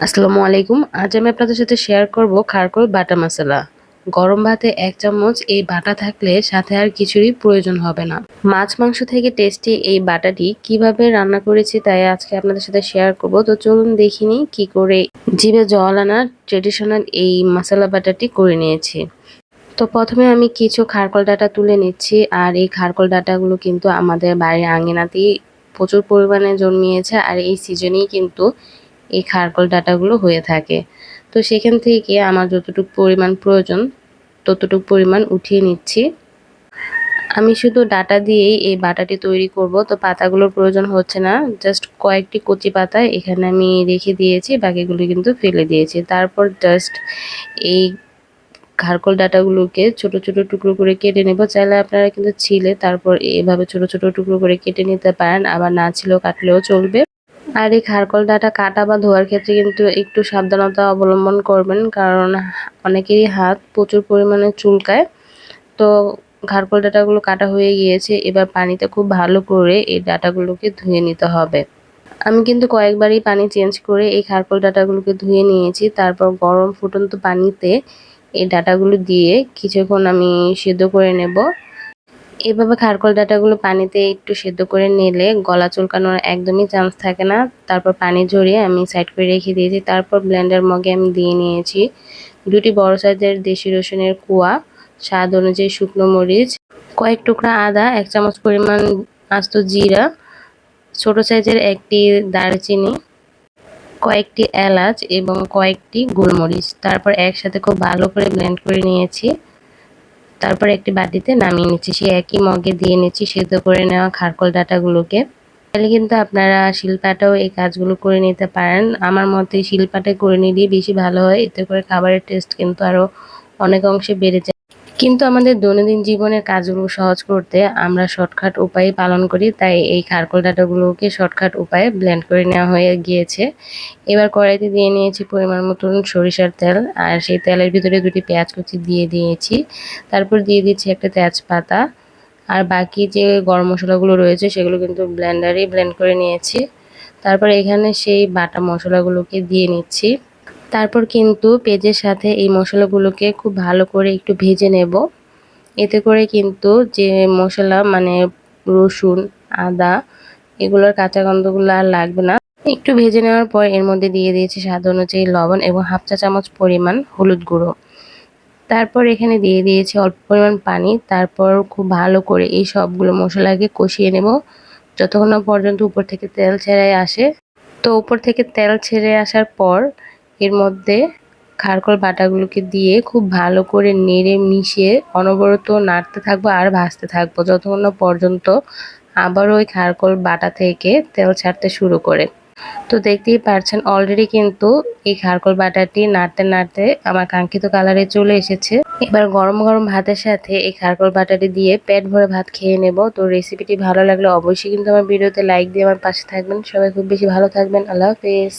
আসসালামু আলাইকুম। আজ আমি আপনাদের সাথে শেয়ার করব খারকোল বাটা মশলা। গরম ভাতে ১ চামচ এই বাটা থাকলে সাথে আর কিছুরই প্রয়োজন হবে না। মাছ মাংস থেকে টেস্টি এই বাটাটি কিভাবে রান্না করেছি তাই আজকে আপনাদের সাথে শেয়ার করব। তো চলুন দেখি নিই কি করে জিভে জল আনা ট্রেডিশনাল এই মশলা বাটাটি করে নিয়েছি। তো প্রথমে আমি কিছু খারকোল ডাঁটা তুলে নিচ্ছি, আর এই খারকোল ডাঁটাগুলো কিন্তু আমাদের বাড়ির আঙিনাতেই প্রচুর পরিমাণে জন্মিয়েছে, আর এই সিজনেই কিন্তু এই খারকোল ডাঁটাগুলো হয়ে থাকে। তো সেখান থেকে আমার যতটুকু পরিমাণ প্রয়োজন ততটুকু পরিমাণ উঠিয়ে নিচ্ছি। আমি শুধু ডাঁটা দিয়েই এই বাটাটি তৈরি করব, তো পাতাগুলোর প্রয়োজন হচ্ছে না। জাস্ট কয়েকটি কচি পাতা এখানে আমি রেখে দিয়েছি, বাকিগুলো কিন্তু ফেলে দিয়েছি। তারপর জাস্ট এই খারকোল ডাঁটাগুলোকে ছোট ছোট টুকরো করে কেটে নেব। চাইলে আপনারা কিন্তু ছিলে তারপর এভাবে ছোট ছোট টুকরো করে কেটে নিতে পারেন, আবার না ছিলেও কাটলেও চলবে। আর এই খারকোল ডাঁটা কাটা বা ধোয়ার ক্ষেত্রে কিন্তু একটু সাবধানতা অবলম্বন করবেন, কারণ অনেকেরই হাত প্রচুর পরিমাণে চুলকায়। তো খারকোল ডাঁটাগুলো কাটা হয়ে গিয়েছে, এবার পানিতে খুব ভালো করে এই ডাঁটাগুলোকে ধুয়ে নিতে হবে। আমি কিন্তু কয়েকবারই পানি চেঞ্জ করে এই খারকোল ডাঁটাগুলোকে ধুয়ে নিয়েছি। তারপর গরম ফুটন্ত পানিতে এই ডাঁটাগুলো দিয়ে কিছুক্ষণ আমি সিদ্ধ করে নেব। এভাবে খারকোল ডাঁটাগুলো পানিতে একটু সেদ্ধ করে নিলে গলা চুলকানোর একদমই চান্স থাকে না। তারপর পানি ঝরিয়ে আমি সাইড করে রেখে দিয়েছি। তারপর ব্লেন্ডার মগে আমি দিয়ে নিয়েছি 2টি বড় সাইজের দেশি রসুনের কোয়া, স্বাদ অনুযায়ী শুকনো মরিচ, কয়েক টুকরা আদা, 1 চামচ পরিমাণ আস্ত জিরা, ছোট সাইজের একটি দারচিনি, কয়েকটি এলাচ এবং কয়েকটি গোলমরিচ। তারপর একসাথে খুব ভালো করে ব্লেন্ড করে নিয়েছি। তারপর একটি বাটিতে নামিয়ে নিচ্ছি। সেই একই মগে দিয়ে নিচ্ছি সেদ্ধ করে নেওয়া খারকোল ডাঁটাগুলোকে। তাহলে কিন্তু আপনারা শিলপাটাও এই কাজগুলো করে নিতে পারেন। আমার মতে শিলপাটায় করে নিলেই বেশি ভালো হয়, এতে করে খাবারের টেস্ট কিন্তু আরও অনেক অংশে বেড়ে যায়। কিন্তু আমাদের দৈনন্দিন জীবনের কাজগুলো সহজ করতে আমরা শর্টকাট উপায়ে পালন করি, তাই এই খারকোল ডাঁটাগুলোকে শর্টকাট উপায়ে ব্লেন্ড করে নেওয়া হয়ে গিয়েছে। এবার কড়াইতে দিয়ে নিয়েছি পরিমাণ মতন সরিষার তেল, আর সেই তেলের ভিতরে 2টি পেঁয়াজ কুচি দিয়ে দিয়েছি। তারপর দিয়ে দিচ্ছি একটা তেজপাতা, আর বাকি যে গরম মশলাগুলো রয়েছে সেগুলো কিন্তু ব্লেন্ডারেই ব্লেন্ড করে নিয়েছি। তারপর এখানে সেই বাটা মশলাগুলোকে দিয়ে নিচ্ছি। তারপর কিন্তু পেঁয়াজের সাথে এই মশলাগুলোকে খুব ভালো করে একটু ভেজে নেব। এতে করে কিন্তু যে মশলা মানে রসুন, আদা এগুলোর কাঁচা গন্ধগুলো আর লাগবে না। একটু ভেজে নেওয়ার পর এর মধ্যে দিয়ে দিয়েছি স্বাদ অনুযায়ী লবণ এবং 1/2 চা চামচ পরিমাণ হলুদ গুঁড়ো। তারপর এখানে দিয়ে দিয়েছি অল্প পরিমাণ পানি। তারপর খুব ভালো করে এই সবগুলো মশলাকে কষিয়ে নেব যতক্ষণ না পর্যন্ত উপর থেকে তেল ছেড়ে আসে। তো উপর থেকে তেল ছেড়ে আসার পর এর মধ্যে খারকোল বাটাগুলোকে দিয়ে খুব ভালো করে নেড়ে মিশিয়ে অনবরত নাড়তে থাকবো আর ভাজতে থাকবো যতক্ষণ না পর্যন্ত আবার ওই খারকোল বাটা থেকে তেল ছাড়তে শুরু করে। তো দেখতেই পারছেন অলরেডি কিন্তু এই খারকোল বাটাটি নাড়তে নাড়তে আমার কাঙ্ক্ষিত কালারে চলে এসেছে। এবার গরম গরম ভাতের সাথে এই খারকোল বাটাটি দিয়ে পেট ভরে ভাত খেয়ে নেব। তো রেসিপিটি ভালো লাগলে অবশ্যই কিন্তু আমার ভিডিওতে লাইক দিয়ে আমার পাশে থাকবেন। সবাই খুব বেশি ভালো থাকবেন। আল্লাহ হাফেজ।